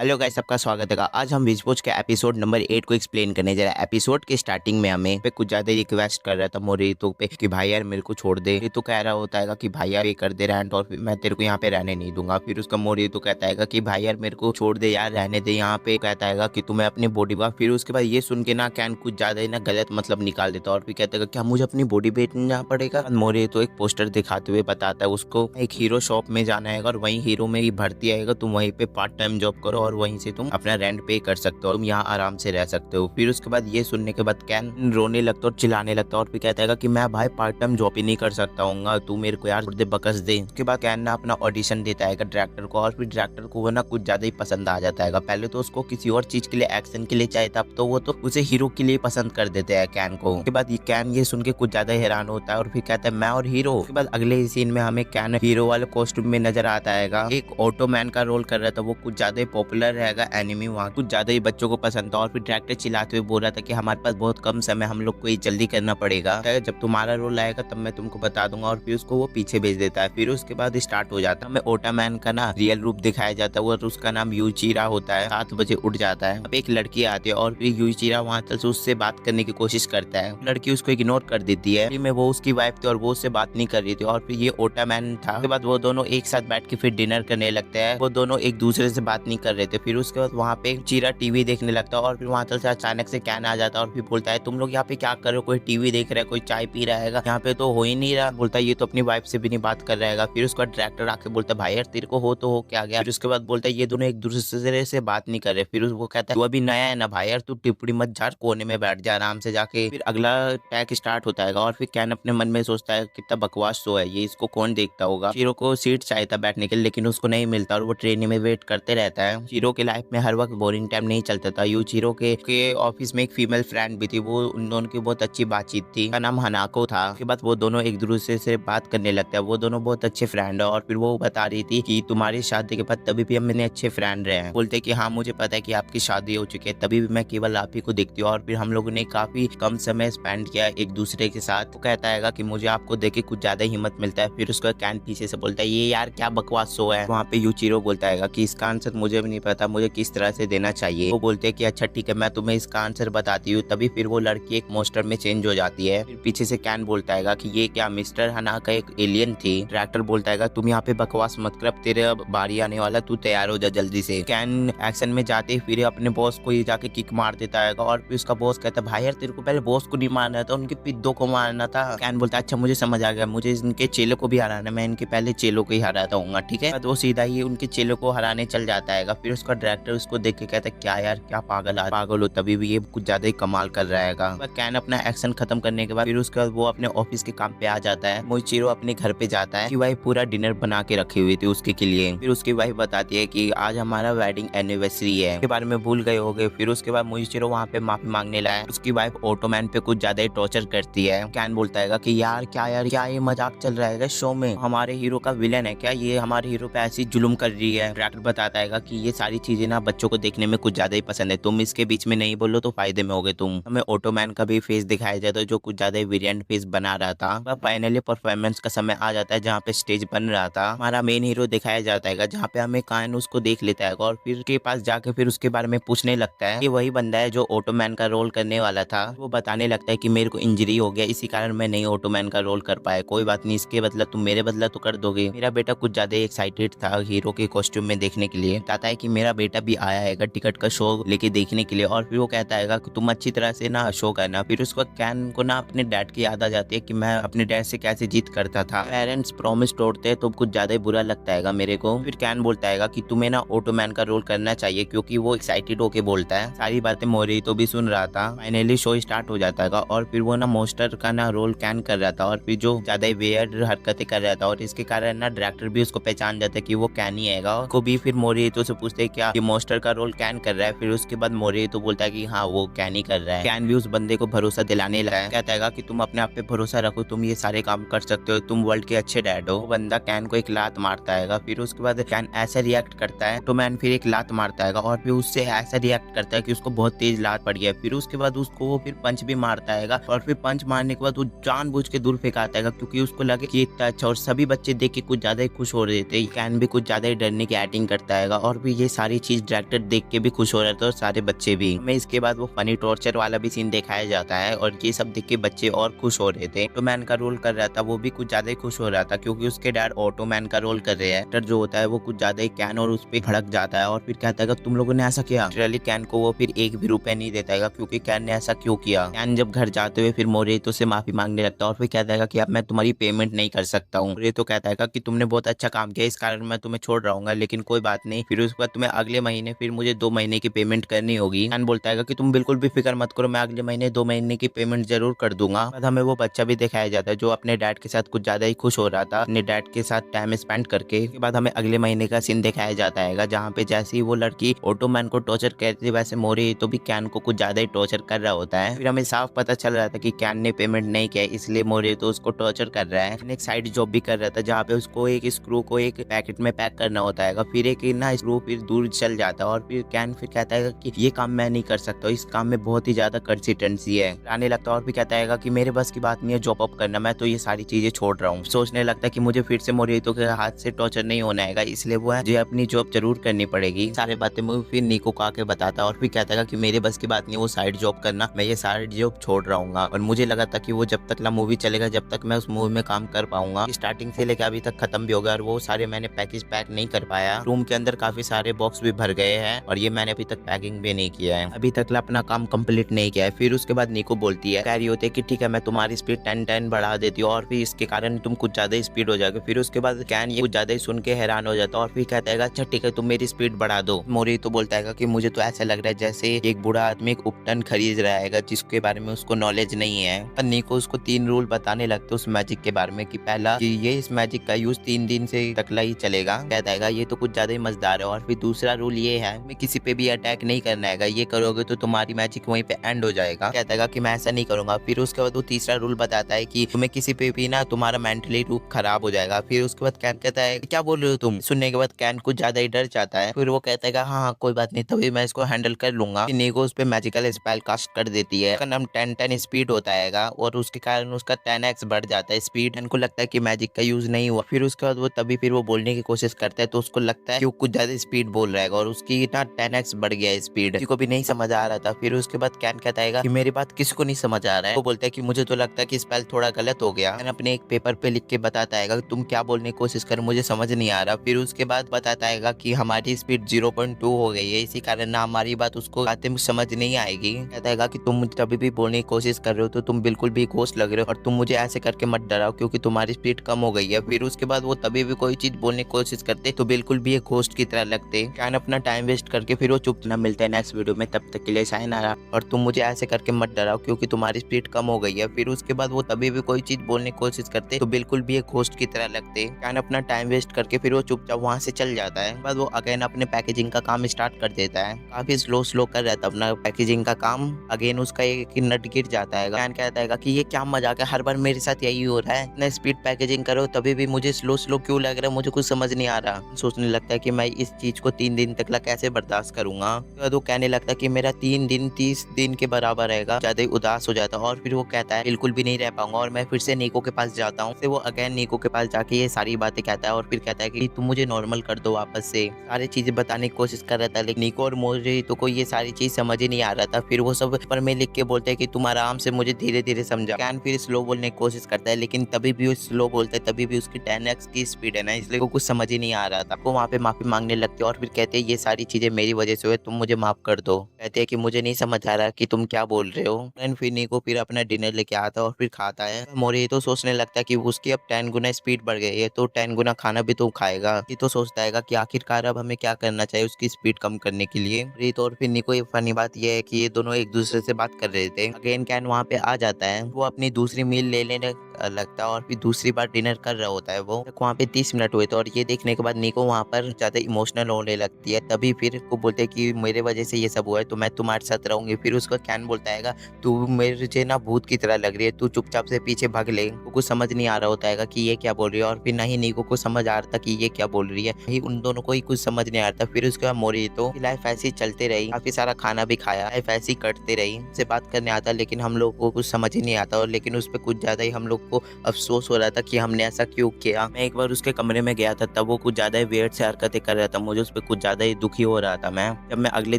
Hello guys, सबका स्वागत है। आज हम विस्पोच के एपिसोड नंबर 8 को एक्सप्लेन करने जा रहे हैं। एपिसोड के स्टार्टिंग में हमें पे कुछ ज्यादा रिक्वेस्ट कर रहा था मोरितो पे कि भाई यार मेरे को छोड़ दे। तो कह रहा होता है कि भाई यार ये कर दे रेंट और मैं तेरे को यहाँ पे रहने नहीं दूंगा। फिर उसका मोरितो कहता है कि भाई यार मेरे को छोड़ दे यार, रहने दे यहाँ पे। कहता है कि तुम्हें अपनी बॉडी का। फिर उसके बाद ये सुन के ना कैन कुछ ज्यादा ही ना गलत मतलब निकाल देता और फिर कहता है क्या मुझे अपनी बॉडी बेचना पड़ेगा। मोरितो एक पोस्टर दिखाते हुए बताता है उसको एक हीरो शॉप में जाना है और वहीं हीरो में ही भर्ती आएगा, तुम वहीं पे पार्ट टाइम जॉब करो और वहीं से तुम अपना रेंट पे कर सकते हो, तुम यहाँ आराम से रह सकते हो। फिर उसके बाद ये सुनने के बाद कैन रोने लगता और चिल्लाने लगता और फिर कहता है कि मैं भाई पार्ट टाइम जॉब ही नहीं कर सकता हूँ, तू मेरे को यार दे बकस दे। उसके बाद कैन ना अपना ऑडिशन देता है डायरेक्टर को और फिर डायरेक्टर को वो ना कुछ ज्यादा ही पसंद आ जाता है। पहले तो उसको किसी और चीज के लिए, एक्शन के लिए चाहिए था, अब तो वो तो उसे हीरो के लिए पसंद कर देते हैं कैन को। उसके बाद कैन ये सुन के कुछ ज्यादा हैरान होता है और फिर कहता है मैं और हीरो। उसके बाद अगले सीन में हमें कैन हीरो वाले कॉस्ट्यूम में नजर आता है। एक ऑटोमैन का रोल कर रहा था, वो कुछ ज्यादा ही पॉपुलर रहेगा एनिमी, वहाँ कुछ ज्यादा ही बच्चों को पसंद था। और फिर डायरेक्टर चिल्लाते हुए बोल रहा था कि हमारे पास बहुत कम समय, हम लोग को ये जल्दी करना पड़ेगा, जब तुम्हारा रोल आएगा तब मैं तुमको बता दूंगा। और फिर उसको वो पीछे भेज देता है। फिर उसके बाद स्टार्ट हो जाता है, हमें ओटामैन का ना रियल रूप दिखाया जाता है और उसका नाम यूचिरा होता है। 7 बजे उठ जाता है। अब एक लड़की आती है और फिर यूचिरा वहाँ तक उससे बात करने की कोशिश करता है। लड़की उसको इग्नोर कर देती है। में वो उसकी वाइफ थी और वो उससे बात नहीं कर रही थी। और फिर ये ओटामैन था। उसके बाद वो दोनों एक साथ बैठ के फिर डिनर करने लगते हैं। वो दोनों एक दूसरे से बात नहीं कर रहे थे। फिर उसके बाद वहाँ पे चीरा टीवी देखने लगता है और फिर वहाँ से अचानक से कैन आ जाता है और फिर बोलता है तुम लोग यहाँ पे क्या कर रहे हो, कोई टीवी देख रहा है, कोई चाय पी रहा है, यहाँ पे तो हो ही नहीं रहा। बोलता है ये तो अपनी वाइफ से भी नहीं बात कर रहा है। फिर उसका डायरेक्टर आके बोलता है भाई यार तेरे को हो तो हो क्या गया। फिर उसके बाद बोलता है ये दोनों एक दूसरे से बात नहीं कर रहे। फिर वो कहता है तू अभी नया है ना भाई यार, तू टिप्पणी मत झाड़, कोने में बैठ जा आराम से जाके। फिर अगला टैग स्टार्ट होता है और फिर कैन अपने मन में सोचता है कितना बकवास शो है ये, इसको कौन देखता होगा। हीरो को सीट चाहिए था बैठने के लिए लेकिन उसको नहीं मिलता और वो ट्रेन में वेट करते रहता है। हीरो के लाइफ में हर वक्त बोरिंग टाइम नहीं चलता था। यूचिरो के ऑफिस में एक फीमेल फ्रेंड भी थी, वो उन दोनों की बहुत अच्छी बातचीत थी, का नाम हनाको था। उसके बाद वो दोनों एक दूसरे से बात करने लगते हैं। वो दोनों बहुत अच्छे फ्रेंड है और फिर वो बता रही थी कि तुम्हारी शादी के बाद तभी भी हम मैंने अच्छे फ्रेंड रहे हैं। बोलते कि हाँ मुझे पता है कि आपकी शादी हो चुकी है, तभी भी मैं केवल आप ही को देखती हूँ और फिर हम लोगों ने काफी कम समय स्पेंड किया एक दूसरे के साथ। वो कहता है कि मुझे आपको देख के कुछ ज्यादा हिम्मत मिलता है। फिर उसका कैन पीछे से बोलता है ये यार क्या बकवास शो है। वहाँ पे यूचिरो बोलता है कि इसका आंसर मुझे भी नहीं पता, मुझे किस तरह से देना चाहिए। वो बोलते हैं कि अच्छा ठीक है मैं तुम्हें इसका आंसर बताती हूँ। तभी फिर वो लड़की एक मोस्टर में चेंज हो जाती है। फिर पीछे से कैन बोलता है कि ये क्या मिस्टर हना का एक एलियन थी। डायरेक्टर बोलता है तुम यहाँ पे बकवास मत कर, अब तेरे बारी आने वाला, तू तैयार हो जा जल्दी से। कैन एक्शन में जाते फिर अपने बॉस को ये जाके किक मार देता है और फिर उसका बॉस कहता है भाई यार तेरे को पहले बॉस को नहीं मारना था, उनके पिद्दों को मारना था। कैन बोलता है अच्छा मुझे समझ आ गया, मुझे इनके चेलों को भी हराना, मैं इनके पहले चेलों को ही हराता हूँ, ठीक है। वो सीधा ही उनके चेलों को हराने चल जाता है। फिर उसका डायरेक्टर उसको देख के कहता है क्या यार क्या पागल हो, तभी भी ये कुछ ज्यादा ही कमाल कर रहा है। कैन अपना एक्शन खत्म करने के बाद फिर उसके बाद वो अपने ऑफिस के काम पे आ जाता है। मोइचिरो अपने घर पे जाता है कि वाइफ पूरा डिनर बना के रखी हुई थी उसके के लिए। फिर उसकी वाइफ बताती है कि आज हमारा वेडिंग एनिवर्सरी है, इसके बारे में भूल गए होगे। फिर उसके बाद मोइचिरो वहाँ पे माफी मांगने लाया। उसकी वाइफ ऑटोमैन पे कुछ ज्यादा ही टॉर्चर करती है। कैन बोलता है कि यार क्या ये मजाक चल रहा है शो में, हमारे हीरो का विलन है क्या, ये हमारे हीरो पे ऐसी जुल्म कर रही है। डायरेक्टर बताता है कि ये सारी चीजें ना बच्चों को देखने में कुछ ज्यादा ही पसंद है, तुम इसके बीच में नहीं बोलो तो फायदे में होगे तुम। हमें ऑटोमैन का भी फेस दिखाया जाता है जो कुछ ज्यादा वेरिएंट फेस बना रहा था। फाइनली परफॉर्मेंस का समय आ जाता है जहाँ पे स्टेज बन रहा था। हमारा मेन हीरो दिखाया जाता है जहाँ पे हमें कैन उसको देख लेता है और फिर के पास जाके फिर उसके बारे में पूछने लगता है कि वही बंदा है जो ऑटोमैन का रोल करने वाला था। वो बताने लगता है कि मेरे को इंजरी हो गया, इसी कारण मैं नहीं ऑटोमैन का रोल कर पाया, कोई बात नहीं, इसके बदला तुम मेरे बदला तो कर दोगे। मेरा बेटा कुछ ज्यादा एक्साइटेड था हीरो के कॉस्ट्यूम में देखने के लिए, कहता है कि मेरा बेटा भी आया है टिकट का शो लेके देखने के लिए। और फिर वो कहता है कि तुम अच्छी तरह से ना शो करना। फिर उसको कैन को ना अपने डैड की याद आ जाती है कि मैं अपने डैड से कैसे जीत करता था। पेरेंट्स प्रॉमिस तोड़ते हैं तो कुछ ज्यादा ही बुरा लगता है मेरे को। फिर कैन बोलता है कि तुम्हें ना ऑटोमैन का रोल करना चाहिए, क्योंकि वो एक्साइटेड होके बोलता है। सारी बातें मोरितो भी सुन रहा था। फाइनली शो स्टार्ट हो जाता है और फिर वो ना मोस्टर का ना रोल कैन कर रहा था और फिर जो ज्यादा ही वियर्ड हरकतें कर रहा था और इसके कारण ना डायरेक्टर भी उसको पहचान जाता है कि वो कैन ही आएगा। को भी फिर मोरितो से पूछते हैं क्या ये मोस्टर का रोल कैन कर रहा है। फिर उसके बाद मोरितो बोलता है कि हाँ वो कैन ही कर रहा है। कैन भी उस बंदे को भरोसा दिलाने लगा है, कहता है कि तुम अपने आप पे भरोसा रखो, तुम ये सारे काम कर सकते हो, तुम वर्ल्ड के अच्छे डैड हो। वो बंदा कैन को एक लात मारता है। फिर उसके बाद कैन ऐसा रिएक्ट करता है तो मैन फिर एक लात मारता है और फिर उससे ऐसा रिएक्ट करता है कि उसको बहुत तेज लात पड़ गया। फिर उसके बाद उसको वो फिर पंच भी मारता है और फिर पंच मारने के बाद वो जानबूझ के दूर फेंकाता है क्योंकि उसको लगे कि इतना अच्छा, और सभी बच्चे देख के कुछ ज्यादा ही खुश हो रहे थे। कैन भी कुछ ज्यादा ही डरने की एक्टिंग करता है और फिर ये सारी चीज डायरेक्टर देख के भी खुश हो रहा था और सारे बच्चे भी। हमें इसके बाद वो फनी टॉर्चर वाला भी सीन दिखाया जाता है और ये सब देख के बच्चे और खुश हो रहे थे। ऑटोमैन का रोल कर रहा था वो भी कुछ ज्यादा ही खुश हो रहा था क्योंकि उसके डैड ऑटोमैन का रोल कर रहे हैं। एक्टर जो होता है वो कुछ ज्यादा ही कैन और उस पर भड़क जाता है और फिर कहता है तुम लोगों ने ऐसा किया। लिटरली कैन को वो फिर एक भी रुपए नहीं देता है क्योंकि कैन ने ऐसा क्यों किया। कैन जब घर जाते हुए फिर मोरेतो से माफी मांगने लगता है और फिर कहता है कि अब मैं तुम्हारी पेमेंट नहीं कर सकता हूँ। मोरेतो कहता है कि तुमने बहुत अच्छा काम किया, इस कारण मैं तुम्हें छोड़ रहा हूँ, लेकिन कोई बात नहीं, फिर उसके बाद तुम्हें अगले महीने फिर मुझे 2 महीने की पेमेंट करनी होगी। कैन बोलता है कि तुम बिल्कुल भी फिक्र मत करो, मैं अगले महीने 2 महीने की पेमेंट जरूर कर दूंगा। बाद हमें वो बच्चा भी दिखाया जाता है जो अपने डैड के साथ कुछ ज्यादा ही खुश हो रहा था अपने डैड के साथ टाइम स्पेंड करके। उसके बाद हमें अगले महीने का सीन दिखाया जाता है जहाँ पे जैसे ही वो लड़की ऑटोमैन को टॉर्चर करती है वैसे मोरेतो भी कैन को कुछ ज्यादा ही टॉर्चर कर रहा होता है। फिर हमें साफ पता चल रहा था कि कैन ने पेमेंट नहीं किया इसलिए मोरेतो उसको टॉर्चर कर रहा है। एक साइड जॉब भी कर रहा था जहाँ पे उसको एक स्क्रू को एक पैकेट में पैक करना होता है, फिर एक ना स्क्रू फिर दूर चल जाता है और फिर कैन फिर कहता है कि ये काम मैं नहीं कर सकता, इस काम में बहुत ही ज्यादा कंसिस्टेंसी है आने लगता है और फिर कहता है कि मेरे बस की बात नहीं है जॉब अप करना, मैं तो ये सारी चीजें छोड़ रहा हूँ। सोचने लगता है कि मुझे फिर से मोरेतो के हाथ से टॉर्चर नहीं होना है इसलिए वो मुझे अपनी जॉब जरूर करनी पड़ेगी। सारे बातें मुझे फिर निको को आके बताता है और फिर कहता है कि मेरे बस की बात नहीं वो साइड जॉब करना, मैं ये साइड जॉब छोड़ रहा हूँ। और मुझे लगा था कि वो जब तक ला मूवी चलेगा जब तक मैं उस मूवी में काम कर पाऊंगा। स्टार्टिंग से लेकर अभी तक खत्म भी होगा और वो सारे मैंने पैकेज पैक नहीं कर पाया। रूम के अंदर काफी सारे बॉक्स भी भर गए हैं और ये मैंने अभी तक पैकिंग भी नहीं किया है, अभी तक अपना काम कंप्लीट नहीं किया है। फिर उसके बाद निको बोलती है, कह रही होती है कि ठीक है मैं तुम्हारी स्पीड 10 बढ़ा देती हूँ और फिर इसके कारण तुम कुछ ज्यादा स्पीड हो जाओगे। फिर उसके बाद कैन ये कुछ ज्यादा ही सुन के हैरान हो जाता है और फिर कहता है अच्छा ठीक है तुम मेरी स्पीड बढ़ा दो। मोरेतो बोलता है कि मुझे तो ऐसा लग रहा है जैसे एक बूढ़ा आदमी एक उपकरण खरीद रहा है जिसके बारे में उसको नॉलेज नहीं है। पर निको उसको 3 रूल बताने लगते उस मैजिक के बारे में कि पहला कि ये इस मैजिक का यूज 3 दिन से तकला ही चलेगा। कहता है ये तो कुछ ज्यादा ही मजेदार है। और फिर दूसरा रूल ये है मैं किसी पे भी अटैक नहीं करना है, ये करोगे तो तुम्हारी मैजिक वहीं पे एंड हो जाएगा। कहता है कि मैं ऐसा नहीं करूंगा। फिर उसके बाद वो तीसरा रूल बताता है कि तुम्हें किसी पे भी ना तुम्हारा मेंटली रूप खराब हो जाएगा। फिर उसके बाद कैन कहता है क्या बोल रहे हो तुम। सुनने के बाद कैन कुछ ज्यादा ही डर जाता है। फिर वो कहता है हाँ कोई बात नहीं, तभी मैं इसको हैंडल कर लूंगा। निको उस पे मैजिकल स्पेल कास्ट कर देती है। उसका नाम 10 स्पीड होता है और उसके कारण उसका 10x बढ़ जाता है स्पीड। इनको लगता है कि मैजिक का यूज नहीं हुआ। फिर उसके बाद वो तभी फिर वो बोलने की कोशिश करता है तो उसको लगता है कि वो कुछ ज्यादा स्पीड बोल रहा है और उसकी ना 10x बढ़ गया है स्पीड। किसी को भी नहीं समझ आ रहा था। फिर उसके बाद कैन कहता है कि मेरी बात किसी को नहीं समझ आ रहा है। वो बोलता है कि मुझे तो लगता है कि स्पेल थोड़ा गलत हो गया। कैन अपने एक पेपर पे लिख के बताता है तुम क्या बोलने की कोशिश कर मुझे समझ नहीं आ रहा। फिर उसके बाद बताता है कि हमारी स्पीड 0.2 हो गई है, इसी कारण ना हमारी बात उसको बातें समझ नहीं आएगी। कहता है कि तुम तभी भी बोलने की कोशिश कर रहे हो तो तुम बिल्कुल भी घोस्ट लग रहे हो और तुम मुझे ऐसे करके मत डराओ क्योंकि तुम्हारी स्पीड कम हो गई है। फिर उसके बाद वो तभी भी कोई चीज बोलने की कोशिश करते तो बिल्कुल भी एक घोस्ट की तरह लगते। कैन अपना टाइम वेस्ट करके फिर वो चुप ना मिलता है नेक्स्ट वीडियो में, तब तक के लिए सायनारा। और तुम मुझे ऐसे करके मत डराओ क्योंकि तुम्हारी स्पीड कम हो गई है। फिर उसके बाद वो तभी भी कोई चीज बोलने की कोशिश करते तो बिल्कुल भी एक घोस्ट की तरह लगते। कैन अपना टाइम वेस्ट करके फिर वो चुपचाप वहां से चल जाता है। बाद वो अगेन अपने पैकेजिंग का काम स्टार्ट कर देता है। काफी स्लो कर रहा था अपना पैकेजिंग का काम। अगेन उसका एक नट गिर जाता है। कैन कहता है कि ये क्या मजाक है, हर बार मेरे साथ यही हो रहा है, इतना स्पीड पैकेजिंग करो तभी भी मुझे स्लो क्यों लग रहा है, मुझे कुछ समझ नहीं आ रहा। सोचने लगता है कि मैं इस चीज को 3 दिन तक कैसे बर्दाश्त करूंगा। तो वो कहने लगता है कि मेरा 3 दिन 30 दिन के बराबर रहेगा। ज्यादा उदास हो जाता है और फिर वो कहता है बिल्कुल भी नहीं रह पाऊंगा और मैं फिर से निको के पास जाता हूँ। वो अगेन निको के पास जाके ये सारी बातें कहता है और फिर कहता है कि तुम मुझे नॉर्मल कर दो वापस से। सारी चीजें बताने की कोशिश कर रहा था लेकिन निको और मोरेतो को ये सारी चीज समझ ही नहीं आ रहा था। फिर वो सब पर में लिख के बोलते हैं कि तुम आराम से मुझे धीरे धीरे समझा। कैन फिर स्लो बोलने की कोशिश करता है लेकिन तभी भी वो स्लो बोलता है, तभी भी उसकी 10x की स्पीड है ना, इसलिए वो कुछ समझ ही नहीं आ रहा था। वो वहाँ पे माफी मांगने लगते और फिर कहते हैं ये सारी चीजें मेरी वजह से हुए, तुम मुझे माफ कर दो। कहते हैं कि मुझे नहीं समझ आ रहा कि तुम क्या बोल रहे हो। एंड फिर निको फिर अपना डिनर लेके आता है और फिर खाता है। मोरेतो सोचने लगता है कि उसकी अब 10 गुना स्पीड बढ़ गई है तो 10 गुना खाना भी तो खाएगा। ये तो सोचता है कि आखिरकार अब हमें क्या करना चाहिए उसकी स्पीड कम करने के लिए। रितो और फिर निको एक फनी बात यह है कि ये दोनों एक दूसरे से बात कर रहे थे। अगेन कैन वहाँ पे आ जाता है। वो अपनी दूसरी मील ले लेने लगता है और फिर दूसरी बार डिनर कर रहा होता है। वो वहाँ पे 30 मिनट हुए थे और ये देखने के बाद निको वहाँ पर ज्यादा इमोशनल होने लगती है। तभी फिर को बोलते हैं कि मेरे वजह से ये सब हुआ है तो मैं तुम्हारे साथ रहूंगी। फिर उसका कैन बोलता है तू मेरे ना भूत की तरह लग रही है, तू चुपचाप से पीछे भाग ले। वो कुछ समझ नहीं आ रहा होता है कि ये क्या बोल रही है और फिर ना ही निको को समझ आ रहा था कि ये क्या बोल रही है। ही उन दोनों को ही कुछ समझ नहीं आ रहा था। फिर उसके बाद मोरेतो लाइफ ऐसी ही चलते रही, काफी सारा खाना भी खाया, लाइफ ऐसी कटते रही। से बात करने आता लेकिन हम लोग को कुछ समझ ही नहीं आता और लेकिन उस पर कुछ ज्यादा ही हम लोग को अफसोस हो रहा था कि हमने ऐसा क्यों किया। मैं एक बार उसके कमरे में गया था, तब वो कुछ ज़्यादा ही वियर्ड से हरकतें कर रहा था। मुझे उस पे कुछ ज़्यादा ही दुखी हो रहा था मैं। जब मैं अगले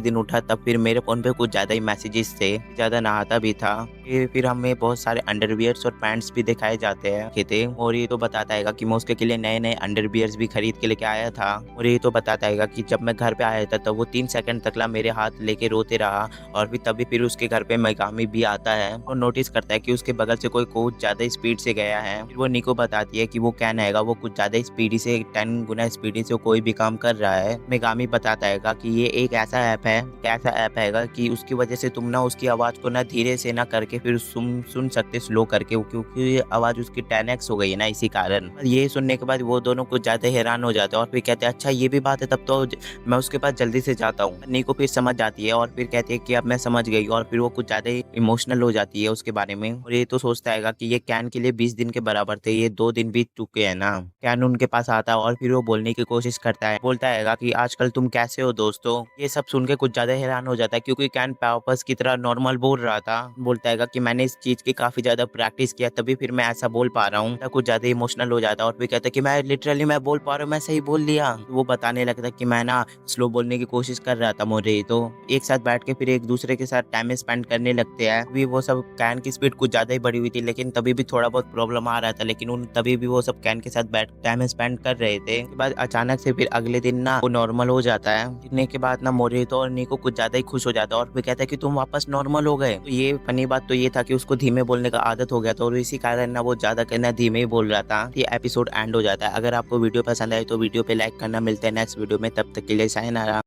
दिन उठा तब फिर मेरे फ़ोन पे कुछ ज़्यादा ही मैसेजेस थे, ज़्यादा नहाता भी था। फिर हमें बहुत सारे अंडरवियर्स और पैंट्स भी दिखाए जाते हैं थे, और ये तो बताता है कि मैं उसके लिए नए-नए अंडरवियर्स भी खरीद के लेके आया था। और ये तो बताता है कि जब मैं घर पे आया था तब वो 3 सेकंड तक मेरे हाथ लेके रोते रहा, और तभी फिर उसके घर पे मेगामी भी आता है और नोटिस करता है कि उसके बगल से कोई कोच ज़्यादा स्पीड से गया है। फिर वो निको बताती है कि वो क्या है वो कुछ ज़्यादा स्पीडी से 10 गुना स्पीडी से कोई भी काम कर रहा है। मेगामी बताता है कि ये एक ऐसा ऐप है कि उसकी वजह से तुम ना उसकी आवाज़ को ना धीरे से ना करके फिर सुन सकते स्लो करके, क्योंकि आवाज़ उसकी 10x हो गई है ना, इसी कारण। ये सुनने के बाद वो दोनों कुछ ज़्यादा हैरान हो जाते हैं और फिर कहते हैं अच्छा ये भी बात है, तब तो मैं उसके पास जल्दी से जाता हूँ। निको फिर समझ जाती है और फिर कहती है कि अब मैं समझ गई, और फिर वो कुछ ज़्यादा ही इमोशनल हो जाती है उसके बारे में। और ये तो सोचता है कि ये कैन के लिए 20 दिन के बराबर थे, ये 2 दिन बीत चुके हैं ना। कैन उनके पास आता है और फिर वो बोलने की कोशिश करता है, बोलता है कि आजकल तुम कैसे हो दोस्तों। ये सब सुन के कुछ ज़्यादा हैरान हो जाता है, क्योंकि कैन वापस की तरह नॉर्मल बोल रहा था। बोलता है कि मैंने इस चीज़ की काफ़ी ज़्यादा प्रैक्टिस किया, तभी फिर मैं ऐसा बोल पा रहा हूँ। कुछ ज़्यादा इमोशनल हो जाता है और फिर कहता है कि मैं लिटरली मैं बोल पा रहा हूँ, मैं सही बोल लिया। वो बताने लगता है कि मैं ना स्लो बोलने की कोशिश कर रहा था मोरे। तो एक साथ बैठ के फिर एक दूसरे के साथ टाइम स्पेंड करने लगते हैं। भी वो सब कैन की स्पीड कुछ ज़्यादा ही बढ़ी हुई थी, लेकिन तभी भी थोड़ा बहुत प्रॉब्लम आ रहा था, लेकिन उन तभी भी वो सब कैन के साथ बैठ टाइम स्पेंड कर रहे थे। उसके बाद अचानक से फिर अगले दिन ना वो नॉर्मल हो जाता है। दिखने के बाद ना मोरेतो और निको कुछ ज़्यादा ही खुश हो जाता है और फिर कहता है कि तुम वापस नॉर्मल हो गए। तो ये फनी बात तो ये था कि उसको धीमे बोलने का आदत हो गया था, और इसी कारण ना वो ज़्यादा कहना धीमे ही बोल रहा था। ये एपिसोड एंड हो जाता है। अगर आपको वीडियो पसंद आए तो वीडियो पे लाइक करना। मिलते हैं नेक्स्ट वीडियो में, तब तक के लिए साइनारा।